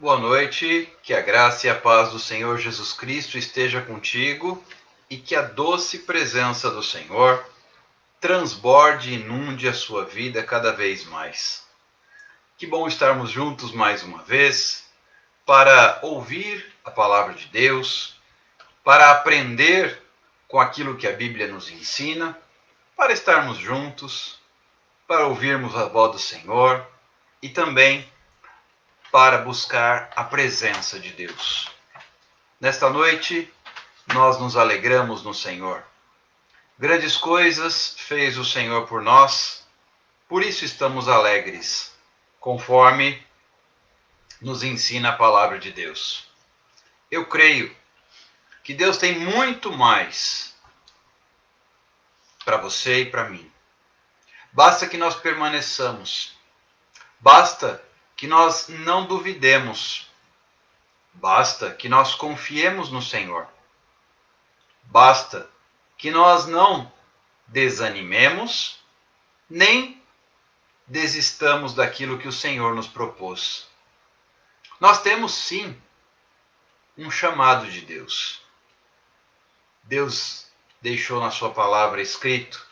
Boa noite, que a graça e a paz do Senhor Jesus Cristo esteja contigo e que a doce presença do Senhor transborde e inunde a sua vida cada vez mais. Que bom estarmos juntos mais uma vez para ouvir a palavra de Deus, para aprender com aquilo que a Bíblia nos ensina, para estarmos juntos, para ouvirmos a voz do Senhor e também para buscar a presença de Deus. Nesta noite, nós nos alegramos no Senhor. Grandes coisas fez o Senhor por nós, por isso estamos alegres, conforme nos ensina a palavra de Deus. Eu creio que Deus tem muito mais para você e para mim. Basta que nós permaneçamos, basta que nós não duvidemos, basta que nós confiemos no Senhor, basta que nós não desanimemos, nem desistamos daquilo que o Senhor nos propôs. Nós temos sim um chamado de Deus. Deus deixou na sua palavra escrito,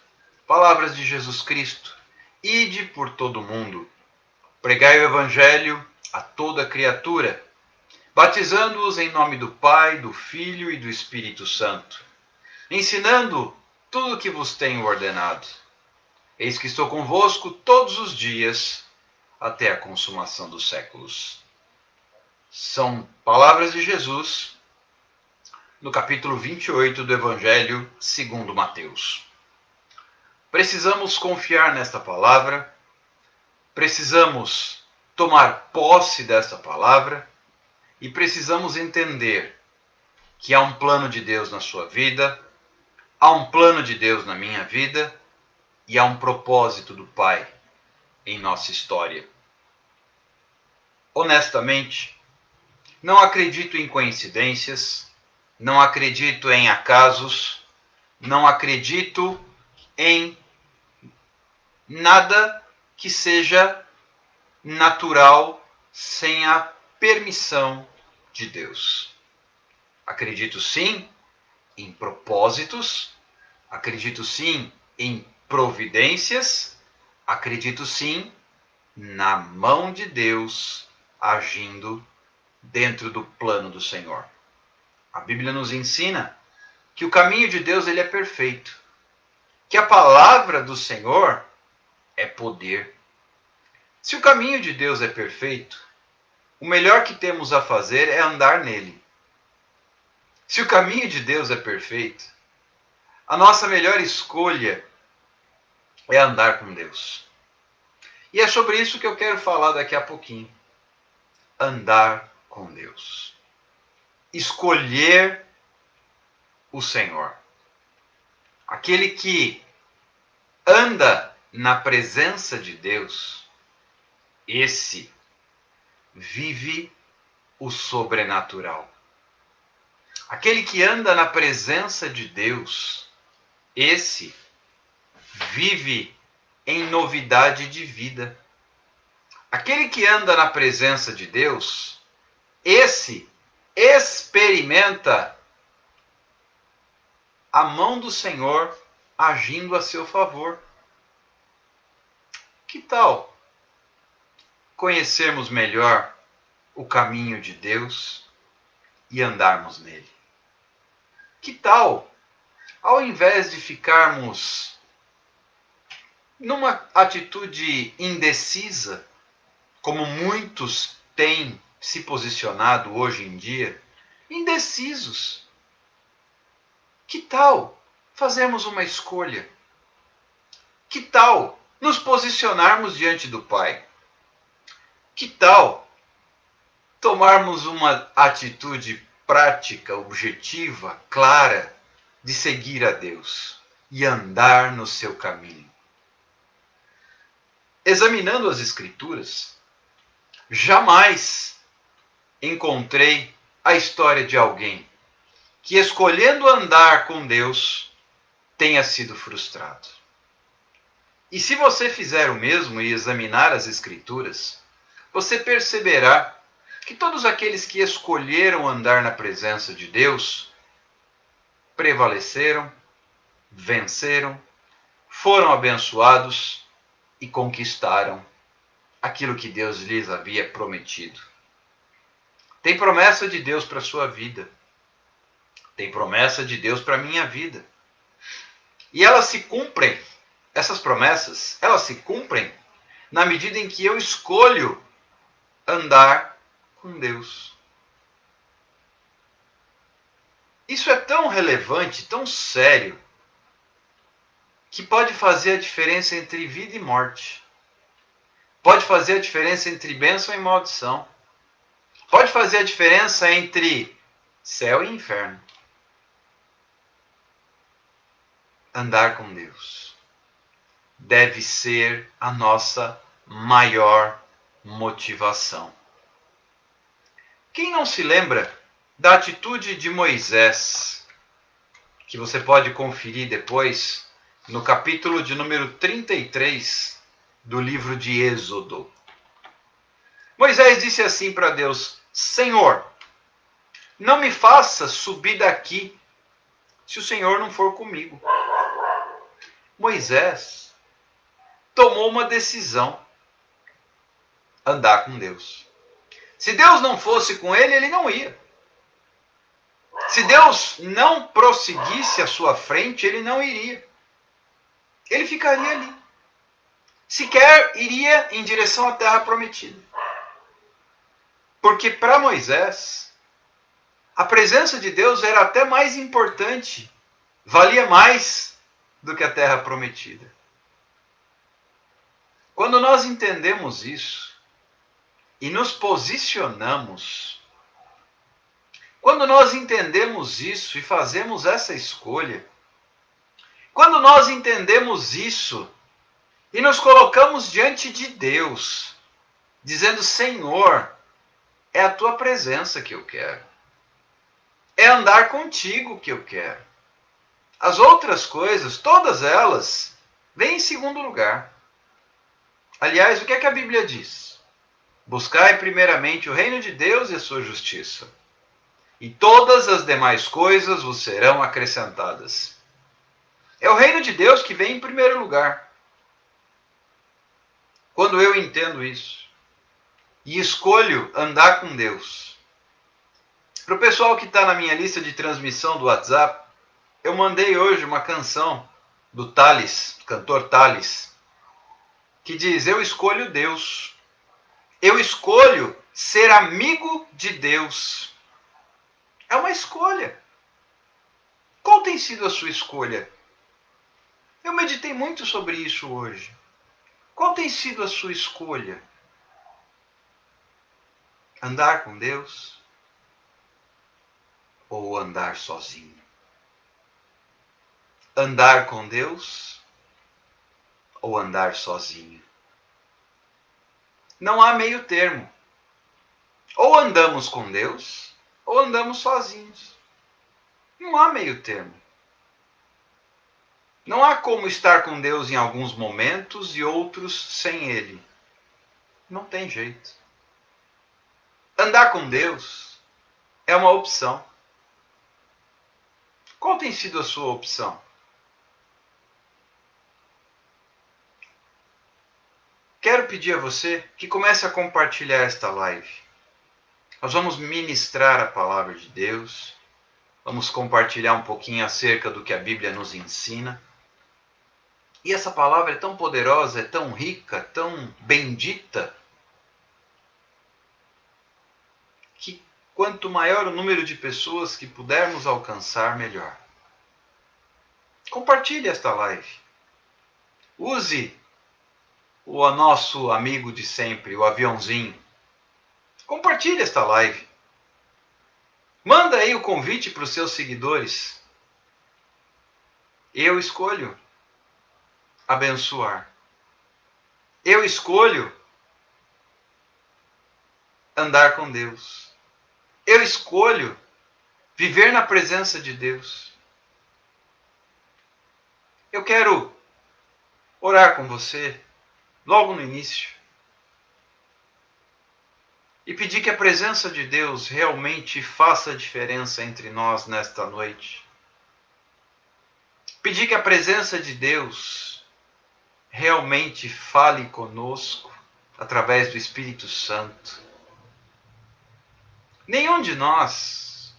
palavras de Jesus Cristo: ide por todo o mundo, pregai o evangelho a toda criatura, batizando-os em nome do Pai, do Filho e do Espírito Santo, ensinando tudo o que vos tenho ordenado. Eis que estou convosco todos os dias, até a consumação dos séculos. São palavras de Jesus, no capítulo 28 do Evangelho segundo Mateus. Precisamos confiar nesta palavra, precisamos tomar posse desta palavra e precisamos entender que há um plano de Deus na sua vida, há um plano de Deus na minha vida e há um propósito do Pai em nossa história. Honestamente, não acredito em coincidências, não acredito em acasos, não acredito em nada que seja natural sem a permissão de Deus. Acredito sim em propósitos, acredito sim em providências, acredito sim na mão de Deus agindo dentro do plano do Senhor. A Bíblia nos ensina que o caminho de Deus ele é perfeito, que a palavra do Senhor é poder. Se o caminho de Deus é perfeito, o melhor que temos a fazer é andar nele. Se o caminho de Deus é perfeito, a nossa melhor escolha é andar com Deus. E é sobre isso que eu quero falar daqui a pouquinho. Andar com Deus. Escolher o Senhor. Aquele que anda na presença de Deus, esse vive o sobrenatural. Aquele que anda na presença de Deus, esse vive em novidade de vida. Aquele que anda na presença de Deus, esse experimenta a mão do Senhor agindo a seu favor. Que tal conhecermos melhor o caminho de Deus e andarmos nele? Que tal, ao invés de ficarmos numa atitude indecisa, como muitos têm se posicionado hoje em dia, indecisos, que tal fazermos uma escolha? Que tal nos posicionarmos diante do Pai? Que tal tomarmos uma atitude prática, objetiva, clara, de seguir a Deus e andar no seu caminho? Examinando as Escrituras, jamais encontrei a história de alguém que, escolhendo andar com Deus, tenha sido frustrado. E se você fizer o mesmo e examinar as Escrituras, você perceberá que todos aqueles que escolheram andar na presença de Deus prevaleceram, venceram, foram abençoados e conquistaram aquilo que Deus lhes havia prometido. Tem promessa de Deus para a sua vida. Tem promessa de Deus para a minha vida. E elas se cumprem, essas promessas, elas se cumprem na medida em que eu escolho andar com Deus. Isso é tão relevante, tão sério, que pode fazer a diferença entre vida e morte. Pode fazer a diferença entre bênção e maldição. Pode fazer a diferença entre céu e inferno. Andar com Deus deve ser a nossa maior motivação. Quem não se lembra da atitude de Moisés, que você pode conferir depois no capítulo de número 33 do livro de Êxodo. Moisés disse assim para Deus: Senhor, não me faça subir daqui se o Senhor não for comigo. Moisés tomou uma decisão: andar com Deus. Se Deus não fosse com ele, ele não ia. Se Deus não prosseguisse à sua frente, ele não iria. Ele ficaria ali. Sequer iria em direção à terra prometida. Porque para Moisés, a presença de Deus era até mais importante, valia mais do que a terra prometida. Quando nós entendemos isso e nos posicionamos, quando nós entendemos isso e fazemos essa escolha, quando nós entendemos isso e nos colocamos diante de Deus, dizendo: Senhor, é a tua presença que eu quero. É andar contigo que eu quero. As outras coisas, todas elas, vêm em segundo lugar. Aliás, o que é que a Bíblia diz? Buscai primeiramente o reino de Deus e a sua justiça, e todas as demais coisas vos serão acrescentadas. É o reino de Deus que vem em primeiro lugar. Quando eu entendo isso e escolho andar com Deus. Para o pessoal que está na minha lista de transmissão do WhatsApp, eu mandei hoje uma canção do Thales, cantor Thales, que diz: eu escolho Deus. Eu escolho ser amigo de Deus. É uma escolha. Qual tem sido a sua escolha? Eu meditei muito sobre isso hoje. Qual tem sido a sua escolha? Andar com Deus ou andar sozinho? Andar com Deus ou andar sozinho? Não há meio termo. Ou andamos com Deus ou andamos sozinhos. Não há meio termo. Não há como estar com Deus em alguns momentos e outros sem Ele. Não tem jeito. Andar com Deus é uma opção. Qual tem sido a sua opção? Quero pedir a você que comece a compartilhar esta live. Nós vamos ministrar a palavra de Deus. Vamos compartilhar um pouquinho acerca do que a Bíblia nos ensina. E essa palavra é tão poderosa, é tão rica, tão bendita, que quanto maior o número de pessoas que pudermos alcançar, melhor. Compartilhe esta live. Use o nosso amigo de sempre, o aviãozinho. Compartilhe esta live. Manda aí o convite para os seus seguidores. Eu escolho abençoar. Eu escolho andar com Deus. Eu escolho viver na presença de Deus. Eu quero orar com você logo no início. e pedir que a presença de Deus realmente faça a diferença entre nós nesta noite. Pedir que a presença de Deus realmente fale conosco através do Espírito Santo. Nenhum de nós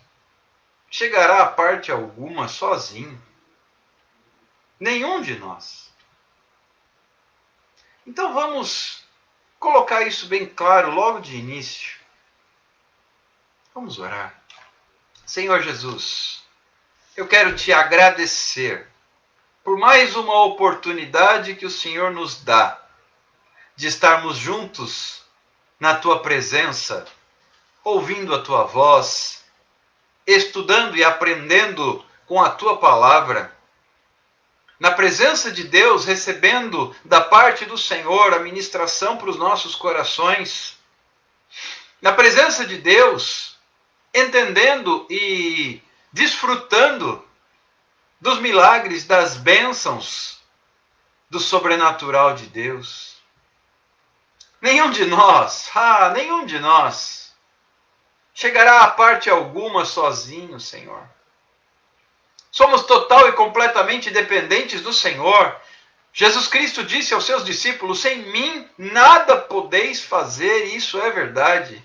chegará a parte alguma sozinho. Nenhum de nós. Então vamos colocar isso bem claro logo de início. Vamos orar. Senhor Jesus, eu quero te agradecer por mais uma oportunidade que o Senhor nos dá de estarmos juntos na tua presença, ouvindo a tua voz, estudando e aprendendo com a tua palavra. Na presença de Deus, recebendo da parte do Senhor a ministração para os nossos corações. Na presença de Deus, entendendo e desfrutando dos milagres, das bênçãos, do sobrenatural de Deus. Nenhum de nós chegará a parte alguma sozinho, Senhor. Somos total e completamente dependentes do Senhor. Jesus Cristo disse aos seus discípulos: sem mim nada podeis fazer, e isso é verdade.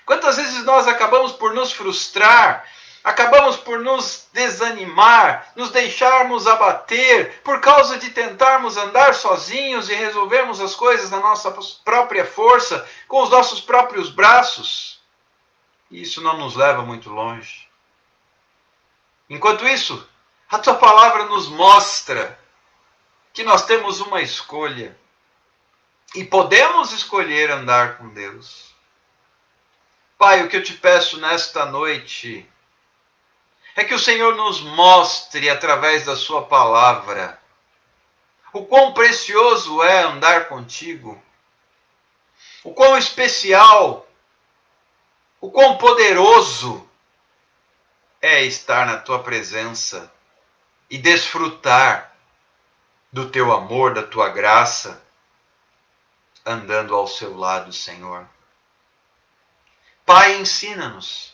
Quantas vezes nós acabamos por nos frustrar, acabamos por nos desanimar, nos deixarmos abater por causa de tentarmos andar sozinhos e resolvermos as coisas na nossa própria força, com os nossos próprios braços. E isso não nos leva muito longe. Enquanto isso, a tua palavra nos mostra que nós temos uma escolha e podemos escolher andar com Deus. Pai, o que eu te peço nesta noite é que o Senhor nos mostre através da sua palavra o quão precioso é andar contigo, o quão especial, o quão poderoso é estar na tua presença e desfrutar do teu amor, da tua graça, andando ao seu lado, Senhor. Pai, ensina-nos.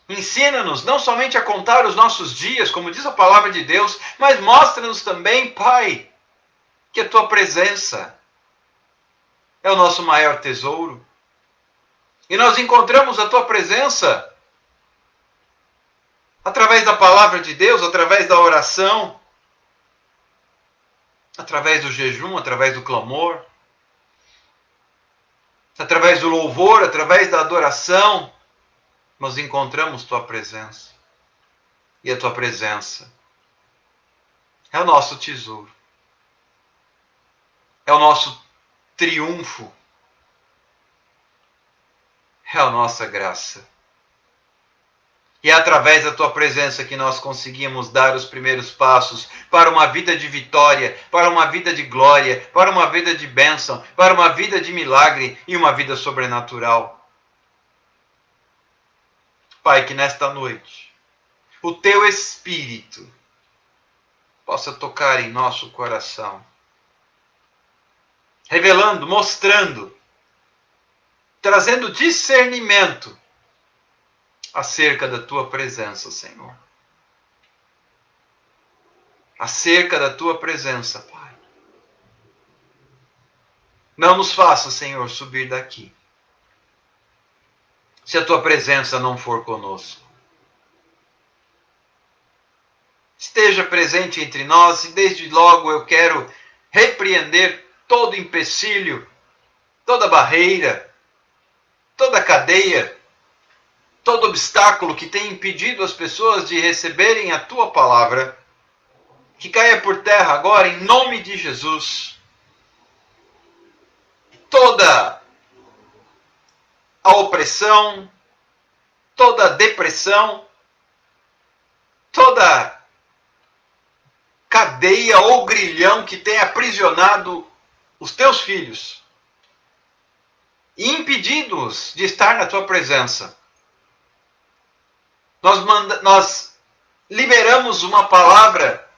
Ensina-nos não somente a contar os nossos dias, como diz a palavra de Deus, mas mostra-nos também, Pai, que a tua presença é o nosso maior tesouro. E nós encontramos a tua presença através da palavra de Deus, através da oração, através do jejum, através do clamor, através do louvor, através da adoração, nós encontramos tua presença. E a tua presença é o nosso tesouro. É o nosso triunfo. É a nossa graça. E é através da tua presença que nós conseguimos dar os primeiros passos para uma vida de vitória, para uma vida de glória, para uma vida de bênção, para uma vida de milagre e uma vida sobrenatural. Pai, que nesta noite o teu Espírito possa tocar em nosso coração, revelando, mostrando, trazendo discernimento acerca da tua presença, Senhor. Acerca da tua presença, Pai. Não nos faça, Senhor, subir daqui se a tua presença não for conosco. Esteja presente entre nós e desde logo eu quero repreender todo empecilho, toda barreira, toda cadeia, todo obstáculo que tem impedido as pessoas de receberem a tua palavra, que caia por terra agora em nome de Jesus. Toda a opressão, toda a depressão, toda cadeia ou grilhão que tem aprisionado os teus filhos e impedido-os de estar na tua presença. Nós liberamos uma palavra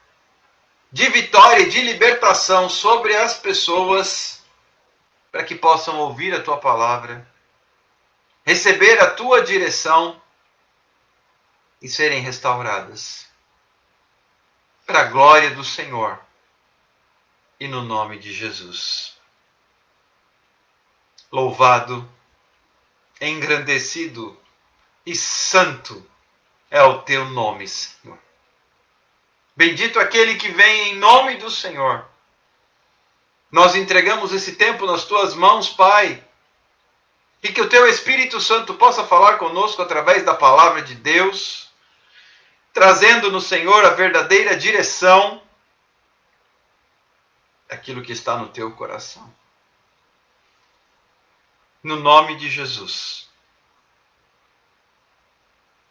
de vitória e de libertação sobre as pessoas para que possam ouvir a tua palavra receber a tua direção e serem restauradas. Para a glória do Senhor e no nome de Jesus. Louvado, engrandecido e santo é o teu nome, Senhor. Bendito aquele que vem em nome do Senhor. Nós entregamos esse tempo nas tuas mãos, Pai, e que o teu Espírito Santo possa falar conosco através da palavra de Deus, trazendo no Senhor a verdadeira direção daquilo que está no teu coração. No nome de Jesus.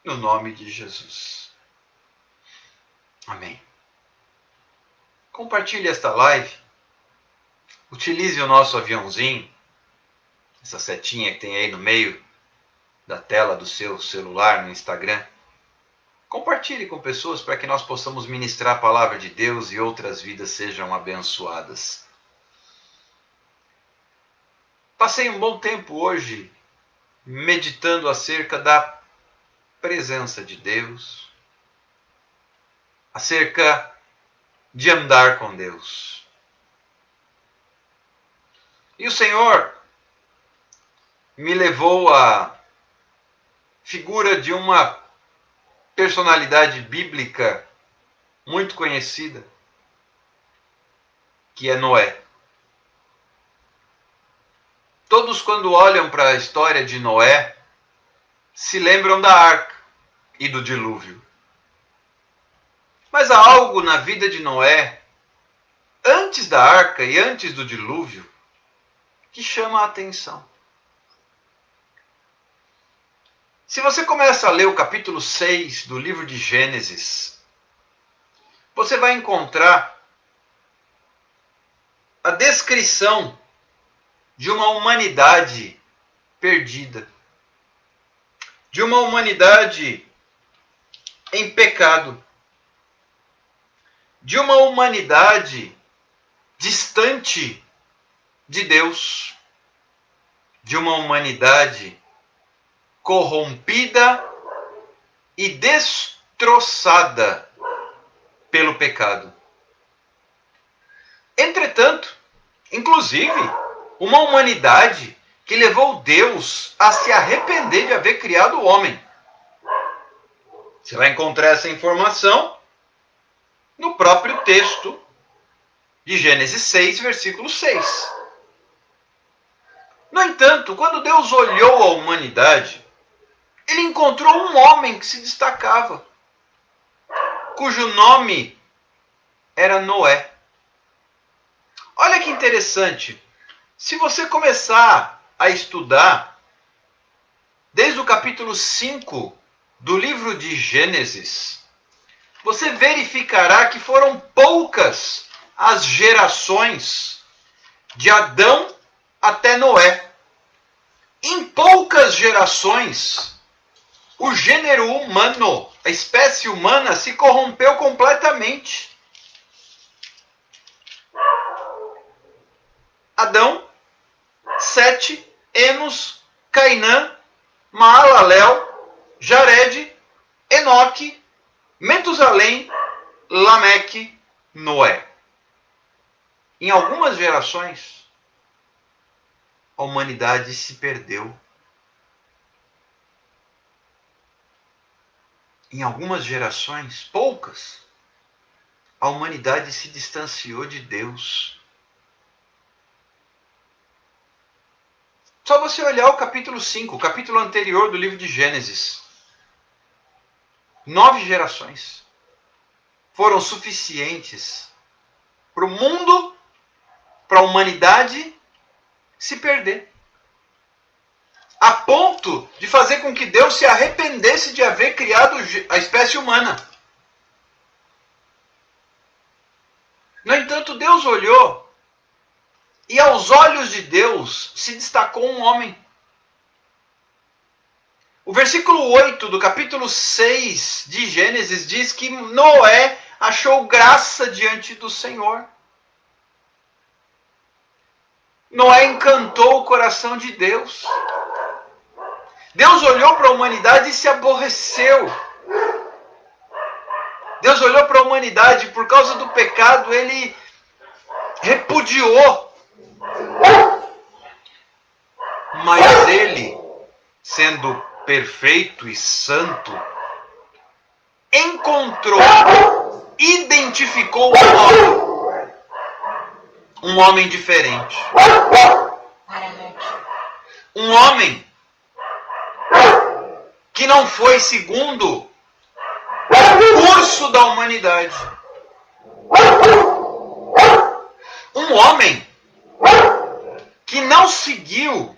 No nome de Jesus. Amém. Compartilhe esta live. Utilize o nosso aviãozinho, essa setinha que tem aí no meio da tela do seu celular no Instagram. Compartilhe com pessoas para que nós possamos ministrar a palavra de Deus e outras vidas sejam abençoadas. Passei um bom tempo hoje meditando acerca da presença de Deus, acerca de andar com Deus. E o Senhor me levou à figura de uma personalidade bíblica muito conhecida, que é Noé. Todos, quando olham para a história de Noé, se lembram da arca e do dilúvio. Mas há algo na vida de Noé, antes da arca e antes do dilúvio, que chama a atenção. Se você começa a ler o capítulo 6 do livro de Gênesis, você vai encontrar a descrição de uma humanidade perdida, de uma humanidade em pecado, de uma humanidade distante de Deus, de uma humanidade corrompida e destroçada pelo pecado. Entretanto, inclusive, uma humanidade que levou Deus a se arrepender de haver criado o homem. Você vai encontrar essa informação no próprio texto de Gênesis 6, versículo 6. No entanto, quando Deus olhou a humanidade, ele encontrou um homem que se destacava, cujo nome era Noé. Olha que interessante. Se você começar a estudar, desde o capítulo 5 do livro de Gênesis, você verificará que foram poucas as gerações de Adão até Noé. Em poucas gerações, o gênero humano, a espécie humana, se corrompeu completamente. Adão, Sete, Enos, Cainã, Maalalel, Jared, Enoque, Metusalém, Lameque, Noé. Em algumas gerações, a humanidade se perdeu. Em algumas gerações, poucas, a humanidade se distanciou de Deus. Só você olhar o capítulo 5, o capítulo anterior do livro de Gênesis. 9 gerações foram suficientes para o mundo, para a humanidade se perder. A ponto de fazer com que Deus se arrependesse de haver criado a espécie humana. No entanto, Deus olhou e aos olhos de Deus se destacou um homem. O versículo 8 do capítulo 6 de Gênesis diz que Noé achou graça diante do Senhor. Noé encantou o coração de Deus. Deus olhou para a humanidade e se aborreceu. Deus olhou para a humanidade e por causa do pecado, ele repudiou. Mas ele, sendo perfeito e santo, encontrou, identificou um homem diferente. Um homem que não foi segundo o curso da humanidade. Um homem que não seguiu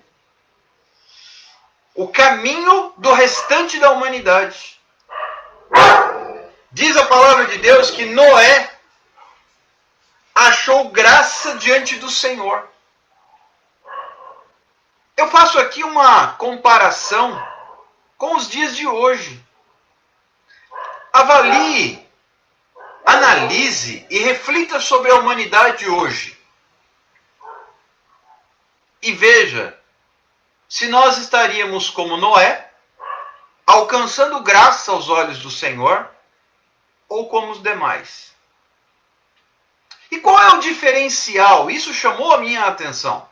o caminho do restante da humanidade. Diz a palavra de Deus que Noé achou graça diante do Senhor. Eu faço aqui uma comparação com os dias de hoje. Avalie, analise e reflita sobre a humanidade hoje. E veja se nós estaríamos como Noé, alcançando graça aos olhos do Senhor, ou como os demais. E qual é o diferencial? Isso chamou a minha atenção.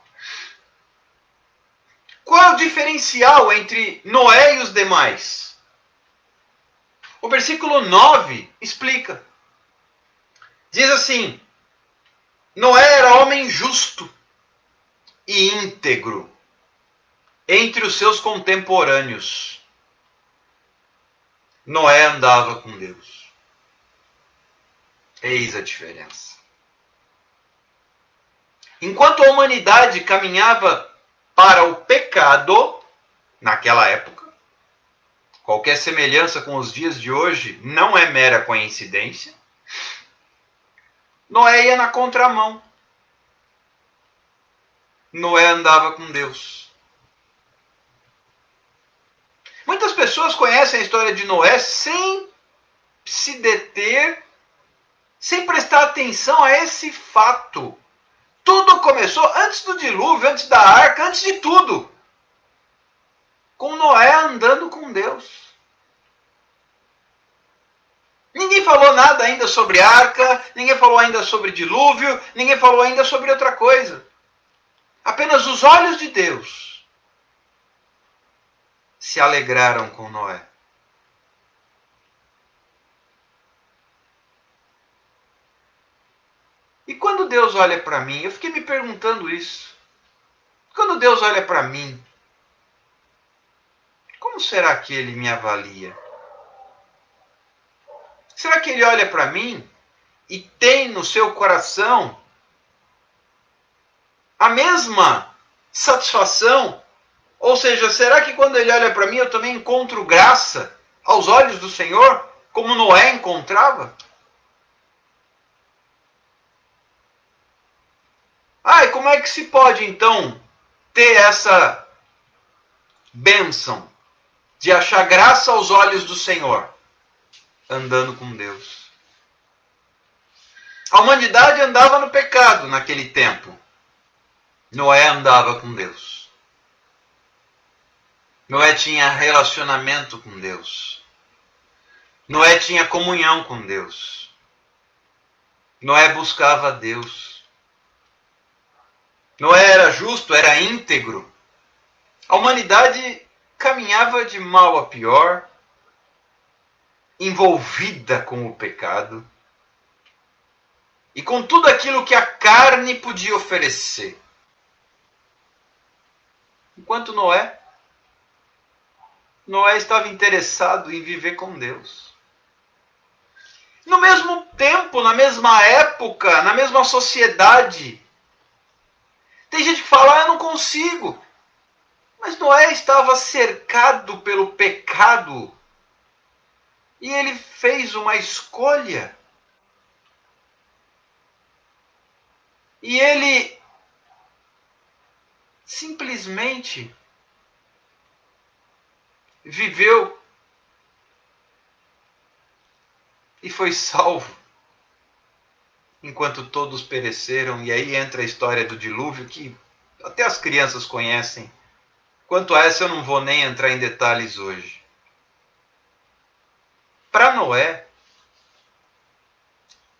Qual é o diferencial entre Noé e os demais? O versículo 9 explica. Diz assim: Noé era homem justo e íntegro entre os seus contemporâneos. Noé andava com Deus. Eis a diferença. Enquanto a humanidade caminhava para o pecado, naquela época, qualquer semelhança com os dias de hoje não é mera coincidência, Noé ia na contramão. Noé andava com Deus. Muitas pessoas conhecem a história de Noé sem se deter, sem prestar atenção a esse fato. Tudo começou antes do dilúvio, antes da arca, antes de tudo, com Noé andando com Deus. Ninguém falou nada ainda sobre arca, ninguém falou ainda sobre dilúvio, ninguém falou ainda sobre outra coisa. Apenas os olhos de Deus se alegraram com Noé. E quando Deus olha para mim, eu fiquei me perguntando isso. Quando Deus olha para mim, como será que Ele me avalia? Será que Ele olha para mim e tem no seu coração a mesma satisfação? Ou seja, será que quando Ele olha para mim eu também encontro graça aos olhos do Senhor, como Noé encontrava? E como é que se pode então ter essa bênção de achar graça aos olhos do Senhor? Andando com Deus. A humanidade andava no pecado naquele tempo. Noé andava com Deus. Noé tinha relacionamento com Deus. Noé tinha comunhão com Deus. Noé buscava Deus. Noé era justo, era íntegro. A humanidade caminhava de mal a pior, envolvida com o pecado e com tudo aquilo que a carne podia oferecer. Enquanto Noé estava interessado em viver com Deus. No mesmo tempo, na mesma época, na mesma sociedade, tem gente que fala, eu não consigo. Mas Noé estava cercado pelo pecado e ele fez uma escolha. E ele simplesmente viveu e foi salvo, enquanto todos pereceram. E aí entra a história do dilúvio, que até as crianças conhecem. Quanto a essa, eu não vou nem entrar em detalhes hoje. Para Noé,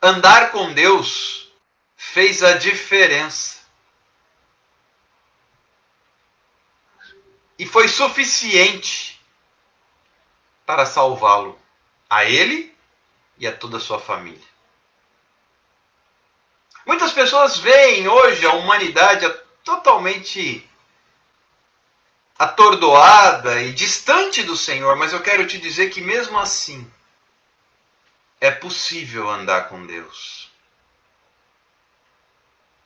andar com Deus fez a diferença. E foi suficiente para salvá-lo, a ele e a toda a sua família. Muitas pessoas veem hoje a humanidade totalmente atordoada e distante do Senhor, mas eu quero te dizer que mesmo assim é possível andar com Deus.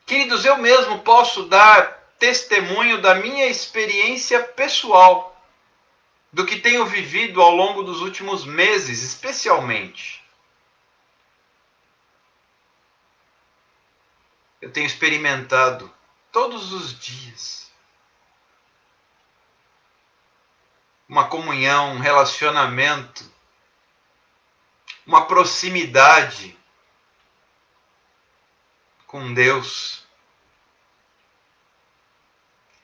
Queridos, eu mesmo posso dar testemunho da minha experiência pessoal, do que tenho vivido ao longo dos últimos meses, especialmente. Eu tenho experimentado todos os dias uma comunhão, um relacionamento, uma proximidade com Deus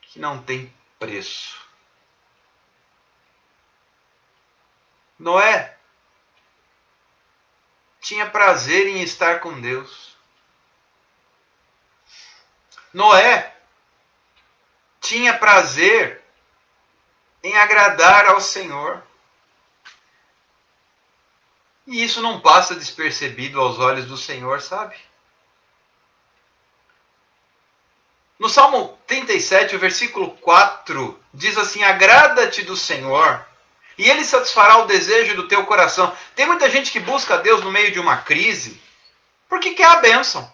que não tem preço. Noé tinha prazer em estar com Deus. Noé tinha prazer em agradar ao Senhor. E isso não passa despercebido aos olhos do Senhor, sabe? No Salmo 37, o versículo 4, diz assim: agrada-te do Senhor, e Ele satisfará o desejo do teu coração. Tem muita gente que busca a Deus no meio de uma crise, porque quer a bênção.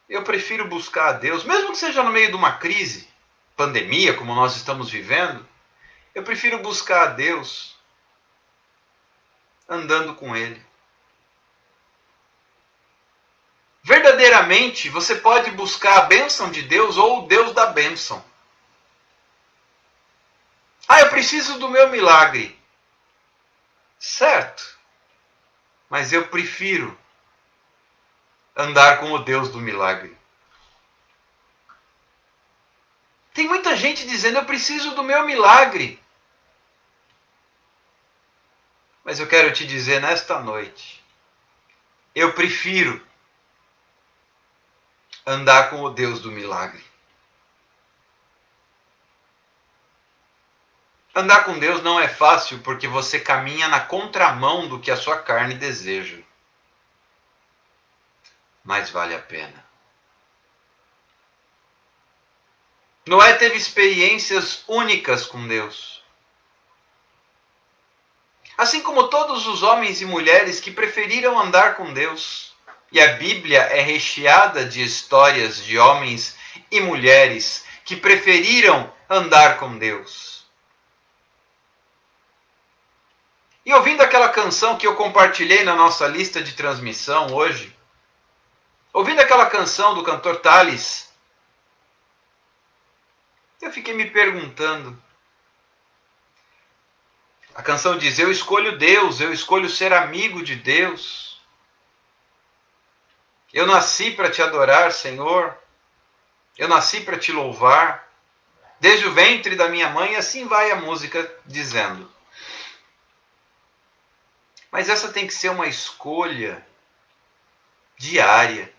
Eu prefiro buscar a Deus, mesmo que seja no meio de uma crise, pandemia, como nós estamos vivendo, eu prefiro buscar a Deus andando com Ele. Verdadeiramente, você pode buscar a bênção de Deus ou o Deus da bênção. Ah, eu preciso do meu milagre. Certo. Mas eu prefiro andar com o Deus do milagre. Tem muita gente dizendo, eu preciso do meu milagre. Mas eu quero te dizer nesta noite, eu prefiro andar com o Deus do milagre. Andar com Deus não é fácil porque você caminha na contramão do que a sua carne deseja. Mas vale a pena. Noé teve experiências únicas com Deus. Assim como todos os homens e mulheres que preferiram andar com Deus. E a Bíblia é recheada de histórias de homens e mulheres que preferiram andar com Deus. E ouvindo aquela canção que eu compartilhei na nossa lista de transmissão hoje, ouvindo aquela canção do cantor Thales, eu fiquei me perguntando. A canção diz, eu escolho Deus, eu escolho ser amigo de Deus. Eu nasci para te adorar, Senhor. Eu nasci para te louvar. Desde o ventre da minha mãe, assim vai a música dizendo. Mas essa tem que ser uma escolha diária.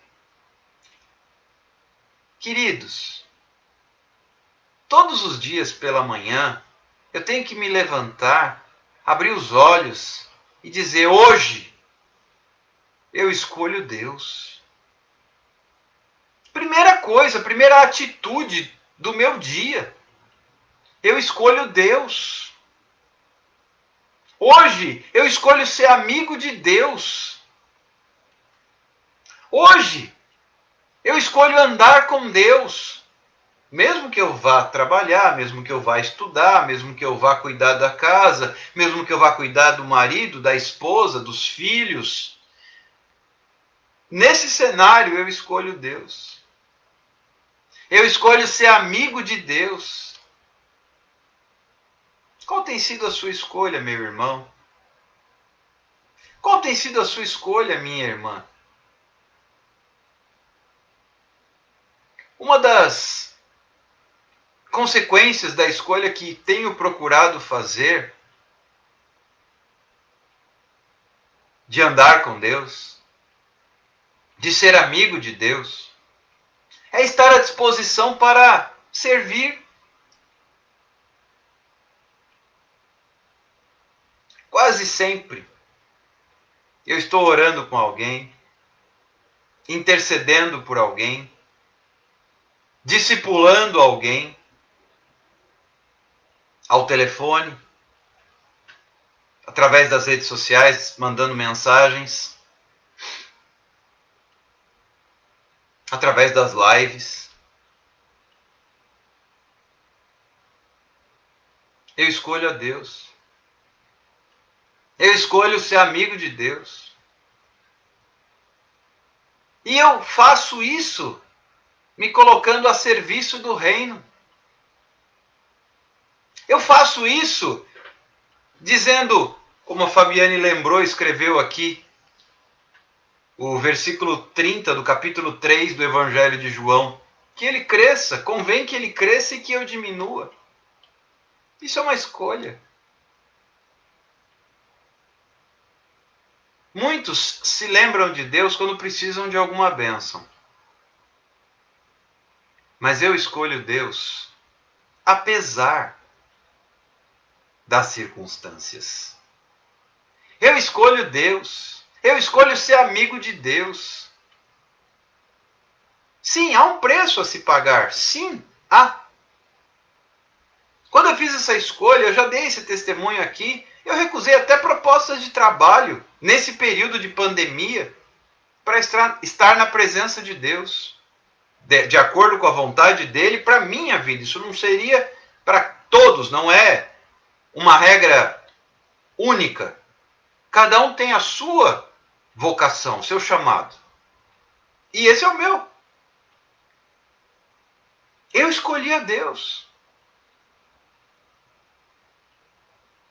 Queridos, todos os dias pela manhã, eu tenho que me levantar, abrir os olhos e dizer, hoje, eu escolho Deus. Primeira coisa, primeira atitude do meu dia, eu escolho Deus. Hoje, eu escolho ser amigo de Deus. Hoje, eu escolho andar com Deus. Mesmo que eu vá trabalhar, mesmo que eu vá estudar, mesmo que eu vá cuidar da casa, mesmo que eu vá cuidar do marido, da esposa, dos filhos. Nesse cenário, eu escolho Deus. Eu escolho ser amigo de Deus. Qual tem sido a sua escolha, meu irmão? Qual tem sido a sua escolha, minha irmã? Uma das consequências da escolha que tenho procurado fazer de andar com Deus, de ser amigo de Deus, é estar à disposição para servir. Quase sempre eu estou orando com alguém, intercedendo por alguém, discipulando alguém, ao telefone, através das redes sociais, mandando mensagens, através das lives. Eu escolho a Deus. Eu escolho ser amigo de Deus. E eu faço isso me colocando a serviço do reino. Eu faço isso dizendo, como a Fabiane lembrou, escreveu aqui, o versículo 30 do capítulo 3 do Evangelho de João, que ele cresça, convém que ele cresça e que eu diminua. Isso é uma escolha. Muitos se lembram de Deus quando precisam de alguma bênção. Mas eu escolho Deus apesar das circunstâncias. Eu escolho Deus. Eu escolho ser amigo de Deus. Sim, há um preço a se pagar. Sim, há. Quando eu fiz essa escolha, eu já dei esse testemunho aqui, eu recusei até propostas de trabalho nesse período de pandemia para estar na presença de Deus, de acordo com a vontade dele para a minha vida. Isso não seria para todos, não é uma regra única. Cada um tem a sua vocação, seu chamado. E esse é o meu. Eu escolhi a Deus.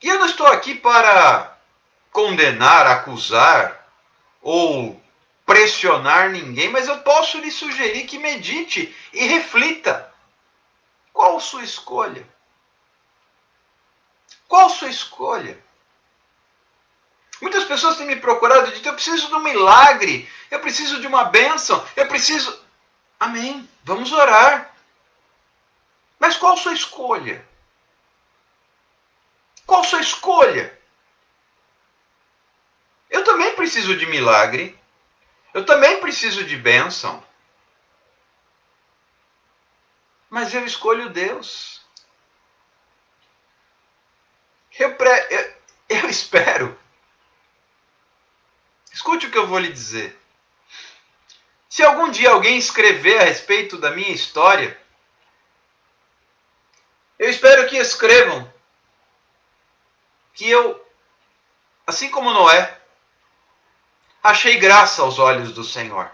E eu não estou aqui para condenar, acusar ou pressionar ninguém, mas eu posso lhe sugerir que medite e reflita. Qual a sua escolha? Qual a sua escolha? Muitas pessoas têm me procurado e dito, eu preciso de um milagre, eu preciso de uma bênção, eu preciso... Amém, vamos orar. Mas qual a sua escolha? Qual a sua escolha? Eu também preciso de milagre. Eu também preciso de bênção. Mas eu escolho Deus. Eu espero. Escute o que eu vou lhe dizer. Se algum dia alguém escrever a respeito da minha história, eu espero que escrevam que eu, assim como Noé, achei graça aos olhos do Senhor.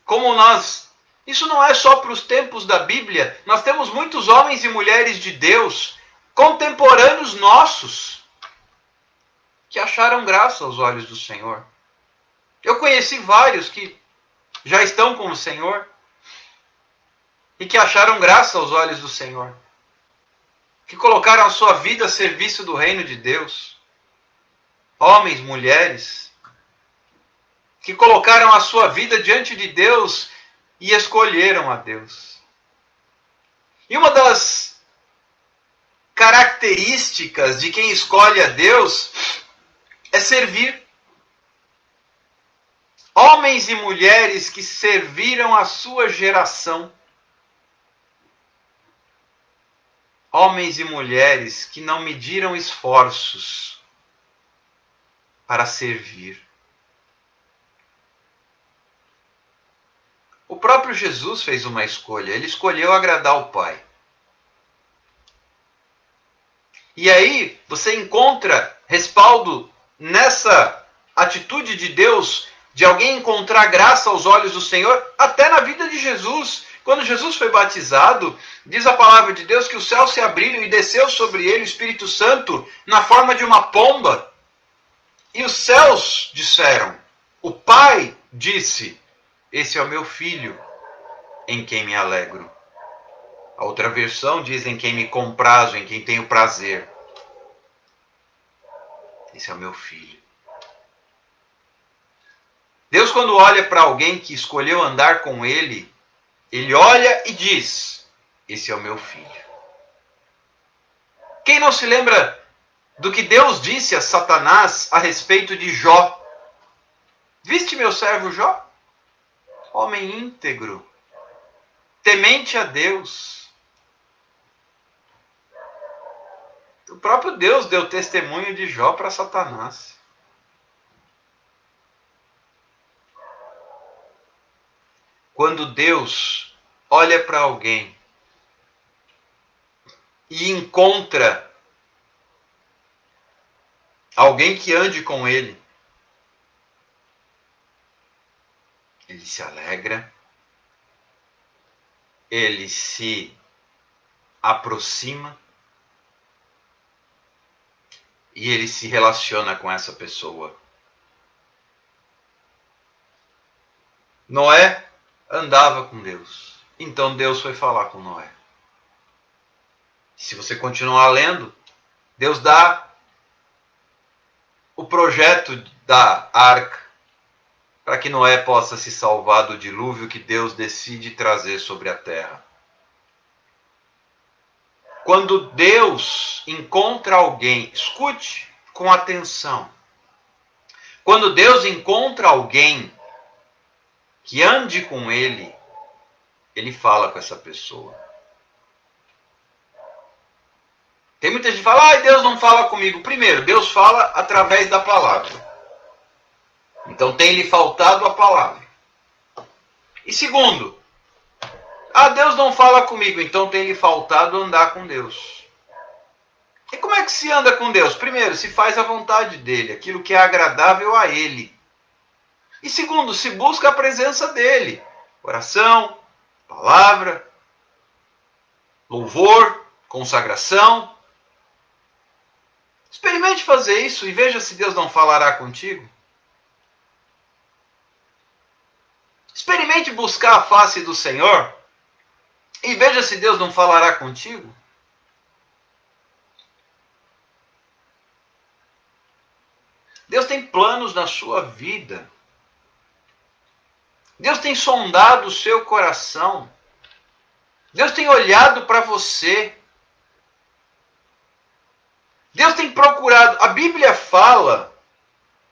Como nós, isso não é só para os tempos da Bíblia, nós temos muitos homens e mulheres de Deus, contemporâneos nossos, que acharam graça aos olhos do Senhor. Eu conheci vários que já estão com o Senhor e que acharam graça aos olhos do Senhor, que colocaram a sua vida a serviço do reino de Deus. Homens, mulheres, que colocaram a sua vida diante de Deus e escolheram a Deus. E uma das características de quem escolhe a Deus é servir. Homens e mulheres que serviram a sua geração. Homens e mulheres que não mediram esforços para servir. O próprio Jesus fez uma escolha. Ele escolheu agradar o Pai. E aí você encontra respaldo nessa atitude de Deus, de alguém encontrar graça aos olhos do Senhor, até na vida de Jesus. Quando Jesus foi batizado, diz a palavra de Deus que os céus se abriram e desceu sobre ele o Espírito Santo na forma de uma pomba. E os céus disseram, o Pai disse, esse é o meu filho, em quem me alegro. A outra versão diz em quem me comprazo, em quem tenho prazer. Esse é o meu filho. Deus, quando olha para alguém que escolheu andar com ele, ele olha e diz: esse é o meu filho. Quem não se lembra do que Deus disse a Satanás a respeito de Jó? Viste meu servo Jó? Homem íntegro, temente a Deus. O próprio Deus deu testemunho de Jó para Satanás. Quando Deus olha para alguém e encontra alguém que ande com ele, ele se alegra, ele se aproxima e ele se relaciona com essa pessoa. Noé andava com Deus. Então Deus foi falar com Noé. Se você continuar lendo, Deus dá o projeto da arca para que Noé possa se salvar do dilúvio que Deus decide trazer sobre a terra. Quando Deus encontra alguém, escute com atenção. Quando Deus encontra alguém que ande com ele, ele fala com essa pessoa. Tem muita gente que fala, Deus não fala comigo. Primeiro, Deus fala através da palavra. Então tem lhe faltado a palavra. E segundo, Deus não fala comigo, então tem lhe faltado andar com Deus. E como é que se anda com Deus? Primeiro, se faz a vontade dele, aquilo que é agradável a ele. E segundo, se busca a presença dele. Oração, palavra, louvor, consagração. Experimente fazer isso e veja se Deus não falará contigo. Experimente buscar a face do Senhor e veja se Deus não falará contigo. Deus tem planos na sua vida. Deus tem sondado o seu coração. Deus tem olhado para você. Deus tem procurado. A Bíblia fala,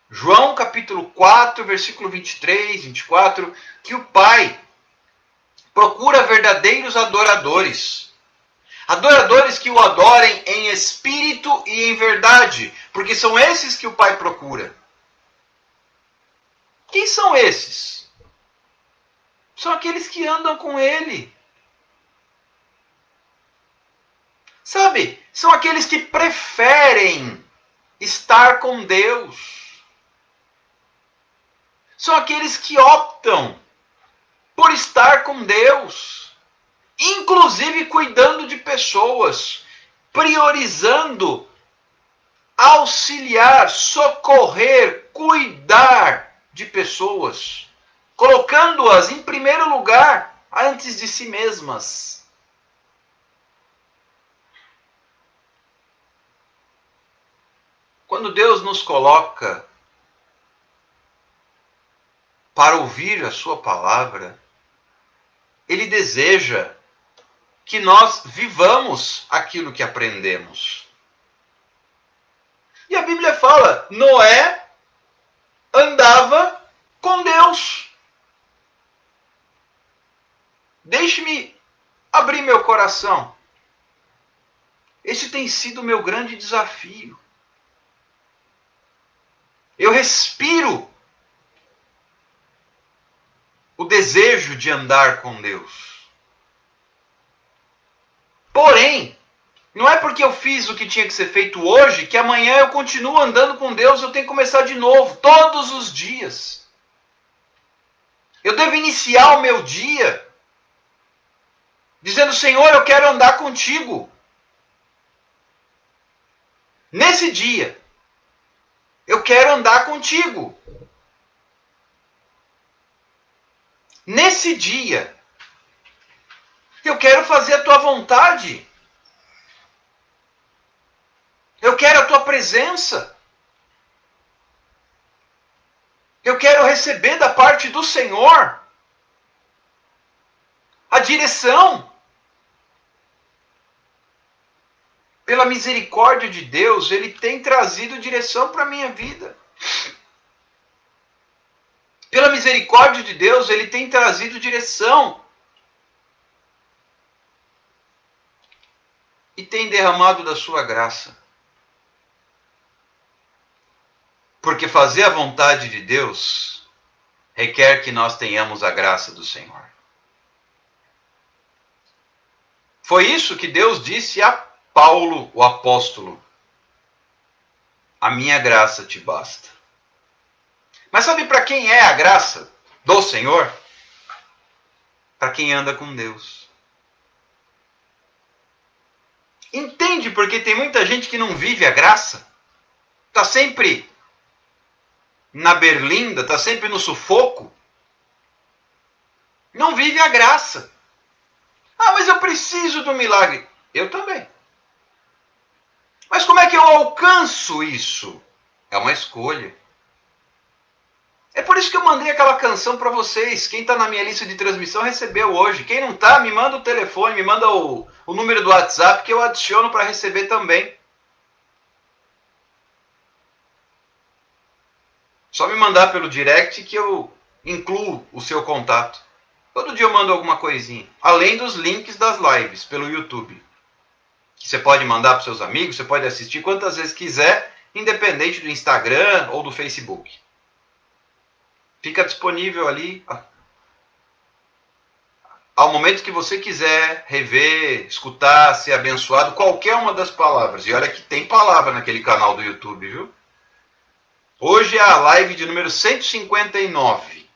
João capítulo 4, versículo 23, 24, que o Pai procura verdadeiros adoradores. Adoradores que o adorem em espírito e em verdade, porque são esses que o Pai procura. Quem são esses? São aqueles que andam com Ele. Sabe, são aqueles que preferem estar com Deus. São aqueles que optam por estar com Deus, inclusive cuidando de pessoas, priorizando, auxiliar, socorrer, cuidar de pessoas, colocando-as em primeiro lugar antes de si mesmas. Quando Deus nos coloca para ouvir a sua palavra, Ele deseja que nós vivamos aquilo que aprendemos. E a Bíblia fala, Noé andava com Deus. Deixe-me abrir meu coração. Esse tem sido o meu grande desafio. Eu respiro o desejo de andar com Deus. Porém, não é porque eu fiz o que tinha que ser feito hoje que amanhã eu continuo andando com Deus, eu tenho que começar de novo, todos os dias. Eu devo iniciar o meu dia dizendo, Senhor, eu quero andar contigo. Nesse dia, eu quero andar contigo. Nesse dia, Eu quero fazer a tua vontade. Eu quero a tua presença. Eu quero receber da parte do Senhor a direção. Pela misericórdia de Deus, Ele tem trazido direção para a minha vida. Pela misericórdia de Deus, Ele tem trazido direção. E tem derramado da sua graça. Porque fazer a vontade de Deus requer que nós tenhamos a graça do Senhor. Foi isso que Deus disse a Paulo, o apóstolo. A minha graça te basta. Mas sabe para quem é a graça do Senhor? Para quem anda com Deus. Entende porque tem muita gente que não vive a graça? Está sempre na berlinda, está sempre no sufoco. Não vive a graça. Ah, mas eu preciso do milagre. Eu também. Mas como é que eu alcanço isso? É uma escolha. É por isso que eu mandei aquela canção para vocês. Quem está na minha lista de transmissão recebeu hoje. Quem não está, me manda o telefone, me manda o número do WhatsApp que eu adiciono para receber também. Só me mandar pelo direct que eu incluo o seu contato. Todo dia eu mando alguma coisinha. Além dos links das lives pelo YouTube. Que você pode mandar para seus amigos, você pode assistir quantas vezes quiser, independente do Instagram ou do Facebook. Fica disponível ali ao momento que você quiser rever, escutar, ser abençoado, qualquer uma das palavras. E olha que tem palavra naquele canal do YouTube, viu? Hoje é a live de número 159.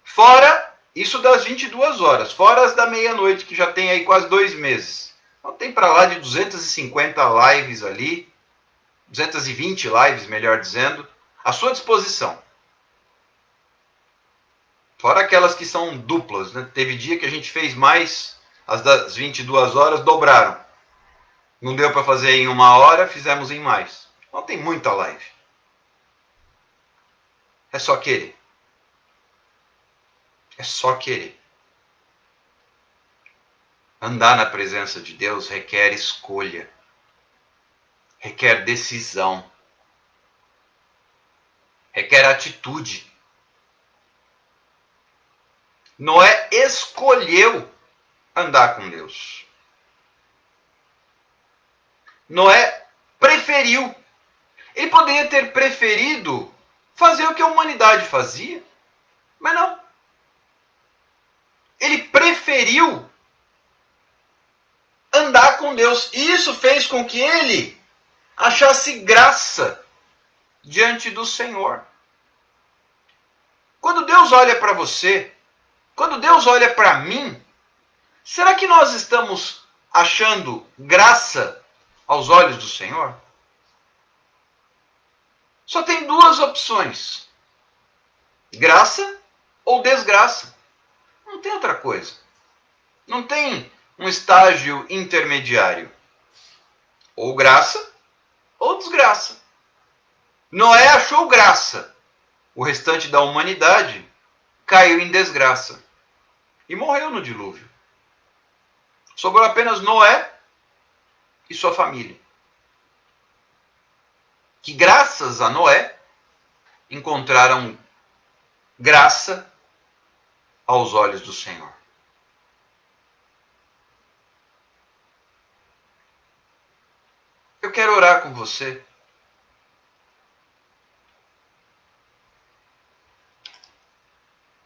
Fora isso das 22 horas, fora as da meia-noite, que já tem aí quase 2 meses. Então tem para lá de 250 lives ali, 220 lives, melhor dizendo, à sua disposição. Fora aquelas que são duplas, né? Teve dia que a gente fez mais, as das 22 horas dobraram. Não deu para fazer em 1 hora, fizemos em mais. Então tem muita live. É só querer. É só querer. Andar na presença de Deus requer escolha. Requer decisão. Requer atitude. Noé escolheu andar com Deus. Noé preferiu. Ele poderia ter preferido fazer o que a humanidade fazia, mas não. Ele preferiu andar com Deus. E isso fez com que ele achasse graça diante do Senhor. Quando Deus olha para você, quando Deus olha para mim, será que nós estamos achando graça aos olhos do Senhor? Só tem 2 opções: graça ou desgraça. Não tem outra coisa. Não tem um estágio intermediário. Ou graça ou desgraça. Noé achou graça. O restante da humanidade caiu em desgraça e morreu no dilúvio. Sobrou apenas Noé e sua família, que graças a Noé encontraram graça aos olhos do Senhor. Eu quero orar com você.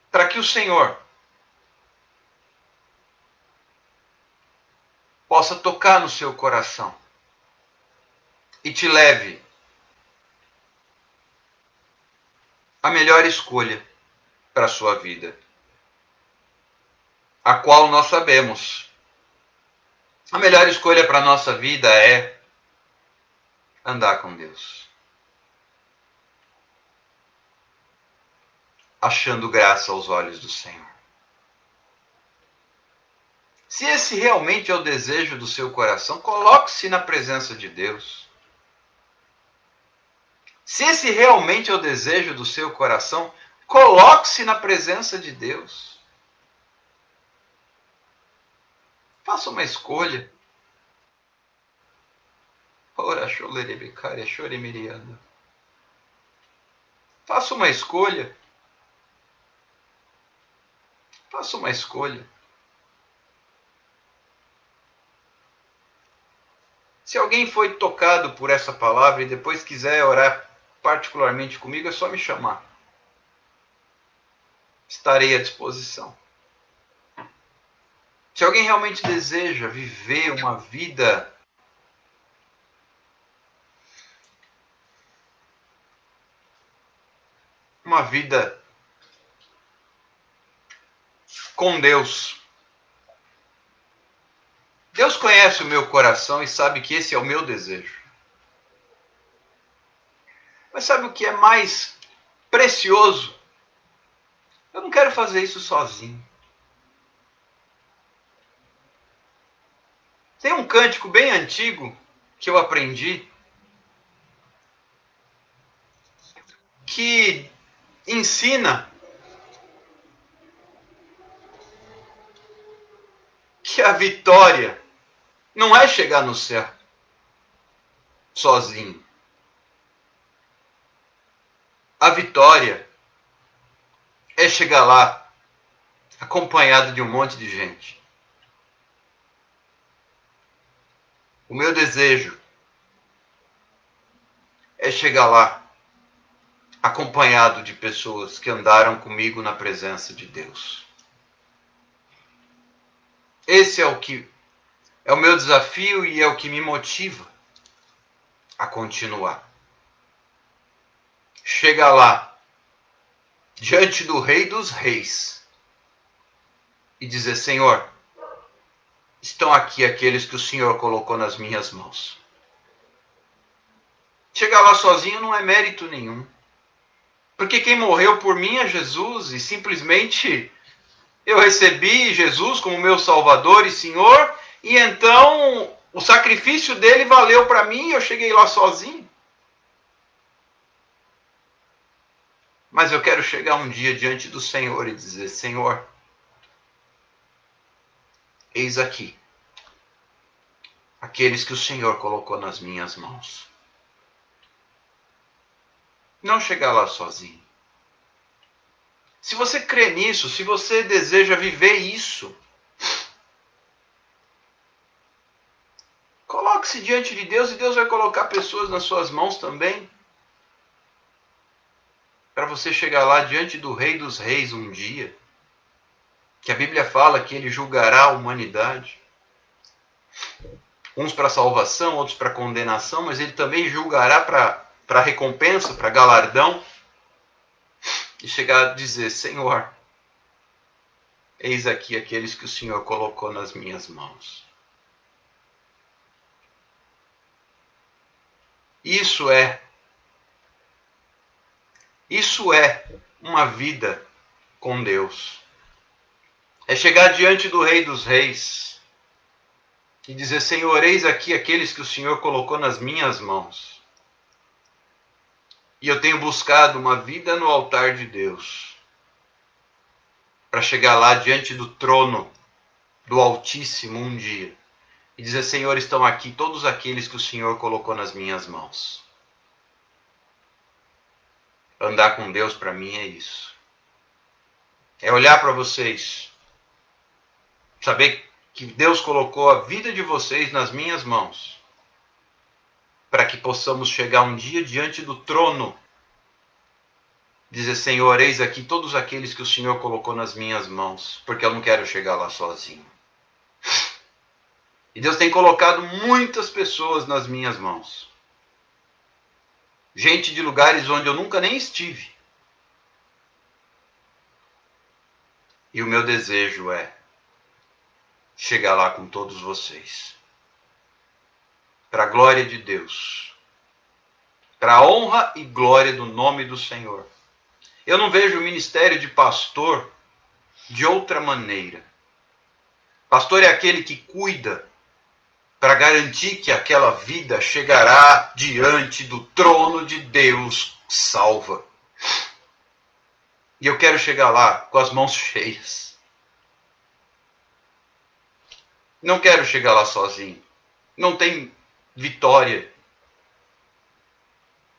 Para que o Senhor possa tocar no seu coração e te leve a melhor escolha para a sua vida, a qual nós sabemos. A melhor escolha para a nossa vida é andar com Deus, achando graça aos olhos do Senhor. Se esse realmente é o desejo do seu coração, coloque-se na presença de Deus. Se esse realmente é o desejo do seu coração, coloque-se na presença de Deus. Faça uma escolha. Ora, cholerebecaria, choremiriando. Faça uma escolha. Faça uma escolha. Se alguém foi tocado por essa palavra e depois quiser orar particularmente comigo, é só me chamar. Estarei à disposição. Se alguém realmente deseja viver uma vida com Deus. Deus conhece o meu coração e sabe que esse é o meu desejo. Mas sabe o que é mais precioso? Eu não quero fazer isso sozinho. Tem um cântico bem antigo que eu aprendi que ensina que a vitória não é chegar no céu sozinho. A vitória é chegar lá acompanhado de um monte de gente. O meu desejo é chegar lá acompanhado de pessoas que andaram comigo na presença de Deus. Esse é o meu desafio e é o que me motiva a continuar. Chegar lá diante do Rei dos Reis e dizer: Senhor, estão aqui aqueles que o Senhor colocou nas minhas mãos. Chegar lá sozinho não é mérito nenhum. Porque quem morreu por mim é Jesus e simplesmente eu recebi Jesus como meu Salvador e Senhor e então o sacrifício dele valeu para mim e eu cheguei lá sozinho. Mas eu quero chegar um dia diante do Senhor e dizer: Senhor, eis aqui aqueles que o Senhor colocou nas minhas mãos. Não chegar lá sozinho. Se você crê nisso, se você deseja viver isso, coloque-se diante de Deus e Deus vai colocar pessoas nas suas mãos também. Para você chegar lá diante do Rei dos Reis um dia. Que a Bíblia fala que ele julgará a humanidade. Uns para salvação, outros para condenação, mas ele também julgará para recompensa, para galardão. E chegar a dizer: Senhor, eis aqui aqueles que o Senhor colocou nas minhas mãos. Isso é uma vida com Deus. É chegar diante do Rei dos Reis e dizer: Senhor, eis aqui aqueles que o Senhor colocou nas minhas mãos. E eu tenho buscado uma vida no altar de Deus, para chegar lá diante do trono do Altíssimo um dia e dizer: Senhor, estão aqui todos aqueles que o Senhor colocou nas minhas mãos. Andar com Deus para mim é isso. É olhar para vocês, saber que Deus colocou a vida de vocês nas minhas mãos, para que possamos chegar um dia diante do trono, dizer: Senhor, eis aqui todos aqueles que o Senhor colocou nas minhas mãos, porque eu não quero chegar lá sozinho. E Deus tem colocado muitas pessoas nas minhas mãos. Gente de lugares onde eu nunca nem estive. E o meu desejo é chegar lá com todos vocês. Para a glória de Deus. Para a honra e glória do nome do Senhor. Eu não vejo o ministério de pastor de outra maneira. Pastor é aquele que cuida para garantir que aquela vida chegará diante do trono de Deus salva. E eu quero chegar lá com as mãos cheias. Não quero chegar lá sozinho. Não tem vitória.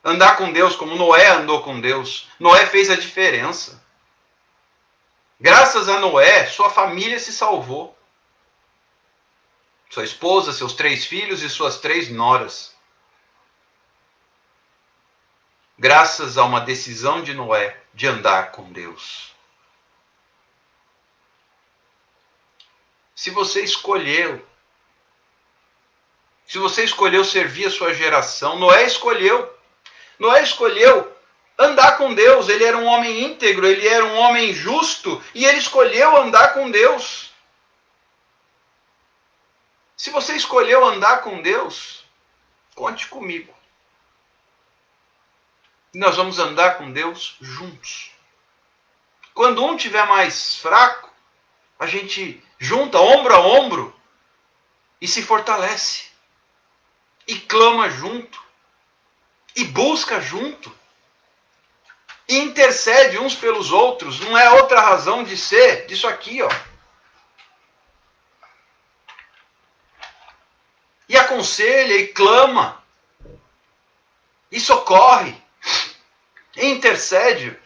Andar com Deus como Noé andou com Deus. Noé fez a diferença. Graças a Noé, sua família se salvou. Sua esposa, seus 3 filhos e suas 3 noras. Graças a uma decisão de Noé de andar com Deus. Se você escolheu servir a sua geração, Noé escolheu andar com Deus. Ele era um homem íntegro, ele era um homem justo e ele escolheu andar com Deus. Se você escolheu andar com Deus, conte comigo. Nós vamos andar com Deus juntos. Quando um tiver mais fraco, a gente junta ombro a ombro e se fortalece. E clama junto. E busca junto. E intercede uns pelos outros. Não é outra razão de ser disso aqui, ó. E aconselha e clama. E socorre. E intercede.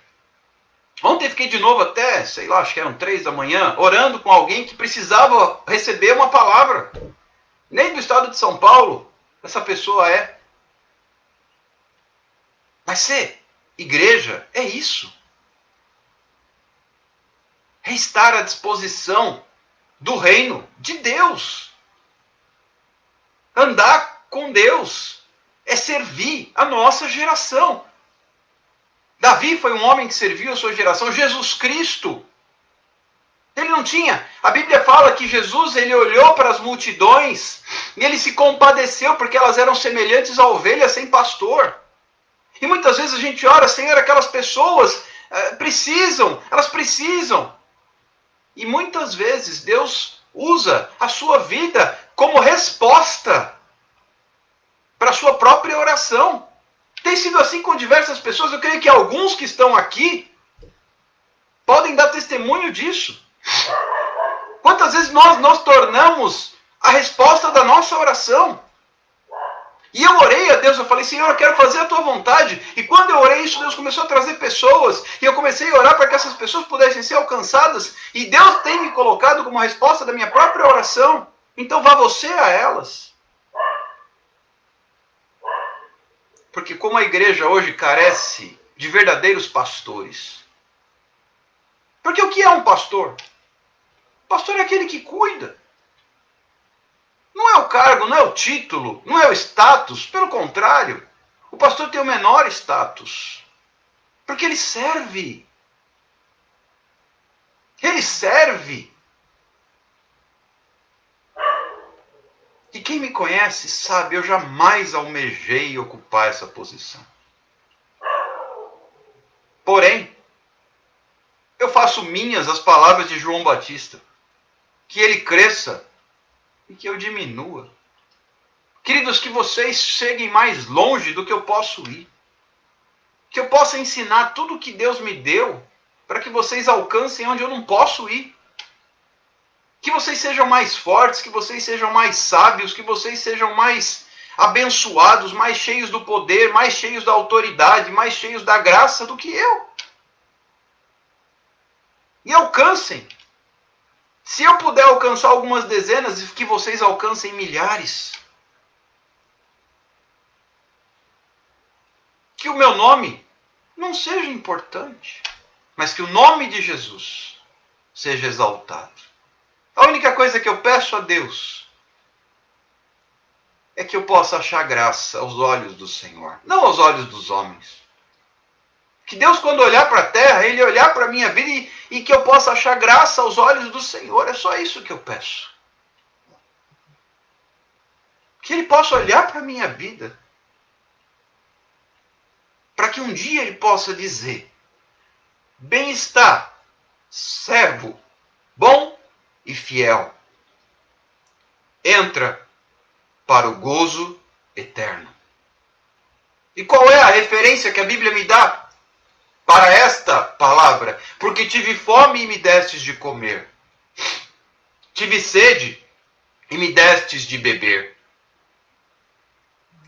Ontem fiquei de novo até, sei lá, acho que eram 3 da manhã, orando com alguém que precisava receber uma palavra. Nem do estado de São Paulo essa pessoa é. Mas ser igreja é isso. É estar à disposição do reino de Deus. Andar com Deus é servir a nossa geração. Davi foi um homem que serviu a sua geração. Jesus Cristo, ele não tinha. A Bíblia fala que Jesus, ele olhou para as multidões e ele se compadeceu porque elas eram semelhantes a ovelhas sem pastor. E muitas vezes a gente ora, Senhor, aquelas pessoas elas precisam. E muitas vezes Deus usa a sua vida como resposta para a sua própria oração. Tem sido assim com diversas pessoas. Eu creio que alguns que estão aqui podem dar testemunho disso. Quantas vezes nós tornamos a resposta da nossa oração? E eu orei a Deus, eu falei, Senhor, eu quero fazer a tua vontade. E quando eu orei isso, Deus começou a trazer pessoas. E eu comecei a orar para que essas pessoas pudessem ser alcançadas. E Deus tem me colocado como resposta da minha própria oração. Então vá você a elas. Porque como a igreja hoje carece de verdadeiros pastores. Porque o que é um pastor? O pastor é aquele que cuida. Não é o cargo, não é o título, não é o status. Pelo contrário, o pastor tem o menor status. Porque ele serve. Ele serve. E quem me conhece sabe, eu jamais almejei ocupar essa posição. Porém, eu faço minhas as palavras de João Batista. Que ele cresça e que eu diminua. Queridos, que vocês cheguem mais longe do que eu posso ir. Que eu possa ensinar tudo o que Deus me deu para que vocês alcancem onde eu não posso ir. Que vocês sejam mais fortes, que vocês sejam mais sábios, que vocês sejam mais abençoados, mais cheios do poder, mais cheios da autoridade, mais cheios da graça do que eu. E alcancem. Se eu puder alcançar algumas dezenas, que vocês alcancem milhares. Que o meu nome não seja importante, mas que o nome de Jesus seja exaltado. A única coisa que eu peço a Deus é que eu possa achar graça aos olhos do Senhor, não aos olhos dos homens. Que Deus, quando olhar para a terra, Ele olhar para a minha vida e que eu possa achar graça aos olhos do Senhor. É só isso que eu peço. Que Ele possa olhar para a minha vida. Para que um dia Ele possa dizer: bem está, servo, bom e fiel. entra para o gozo eterno. E qual é a referência que a Bíblia me dá para esta palavra? Porque tive fome e me destes de comer. Tive sede e me destes de beber.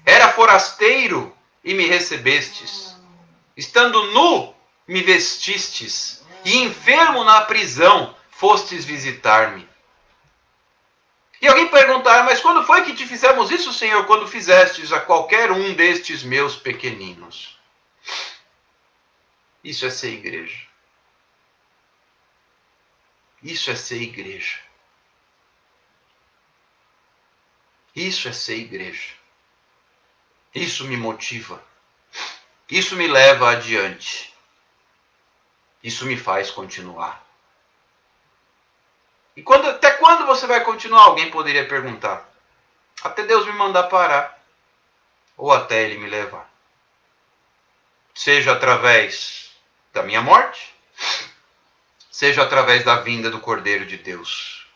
Era forasteiro e me recebestes. Estando nu, me vestistes. E enfermo na prisão, fostes visitar-me. E alguém perguntar, mas quando foi que te fizemos isso, Senhor? Quando fizestes a qualquer um destes meus pequeninos. Isso é ser igreja. Isso é ser igreja. Isso é ser igreja. Isso me motiva. Isso me leva adiante. Isso me faz continuar. E até quando você vai continuar? Alguém poderia perguntar. Até Deus me mandar parar. Ou até Ele me levar. Seja através da minha morte, seja através da vinda do Cordeiro de Deus,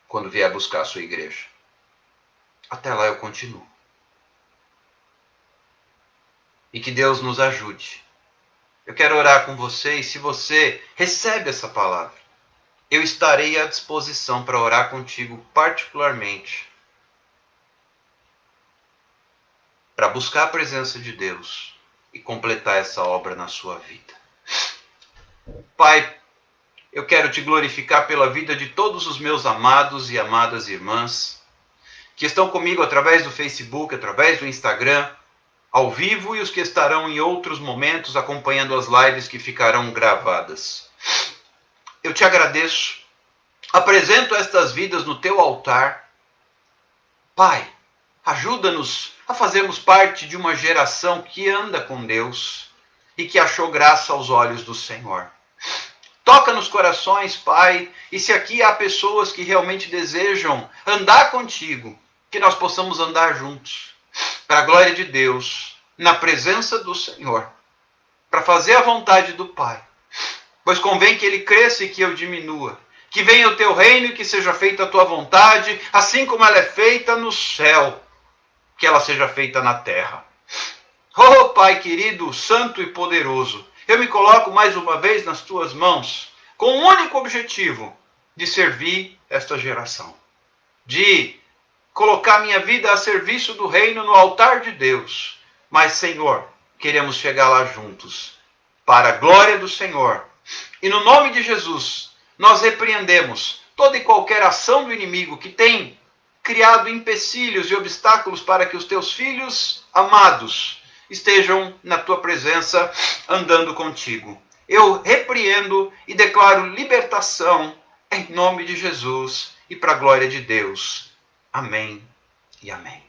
quando vier buscar a sua igreja. Até lá eu continuo. E que Deus nos ajude. Eu quero orar com você, e se você recebe essa palavra, eu estarei à disposição para orar contigo particularmente, para buscar a presença de Deus e completar essa obra na sua vida. Pai, eu quero te glorificar pela vida de todos os meus amados e amadas irmãs que estão comigo através do Facebook, através do Instagram, ao vivo, e os que estarão em outros momentos acompanhando as lives que ficarão gravadas. Eu te agradeço, apresento estas vidas no teu altar. Pai, ajuda-nos a fazermos parte de uma geração que anda com Deus e que achou graça aos olhos do Senhor. Toca nos corações, Pai, e se aqui há pessoas que realmente desejam andar contigo, que nós possamos andar juntos, para a glória de Deus, na presença do Senhor, para fazer a vontade do Pai. Pois convém que Ele cresça e que eu diminua. Que venha o teu reino e que seja feita a tua vontade, assim como ela é feita no céu, que ela seja feita na terra. Oh, Pai querido, santo e poderoso, eu me coloco mais uma vez nas tuas mãos, com o único objetivo de servir esta geração, de colocar minha vida a serviço do reino no altar de Deus. Mas, Senhor, queremos chegar lá juntos, para a glória do Senhor. E no nome de Jesus, nós repreendemos toda e qualquer ação do inimigo que tem criado empecilhos e obstáculos para que os teus filhos amados estejam na tua presença, andando contigo. Eu repreendo e declaro libertação em nome de Jesus e para a glória de Deus. Amém e amém.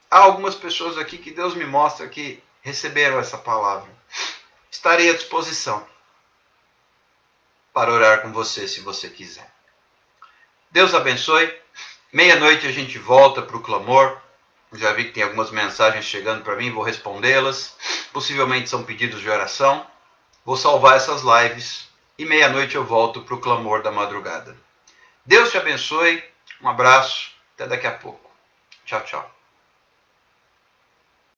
Há algumas pessoas aqui que Deus me mostra que receberam essa palavra. Estarei à disposição para orar com você, se você quiser. Deus abençoe. Meia-noite a gente volta para o clamor. Já vi que tem algumas mensagens chegando para mim, vou respondê-las. Possivelmente são pedidos de oração. Vou salvar essas lives e meia-noite eu volto para o clamor da madrugada. Deus te abençoe. Um abraço. Até daqui a pouco. Tchau, tchau.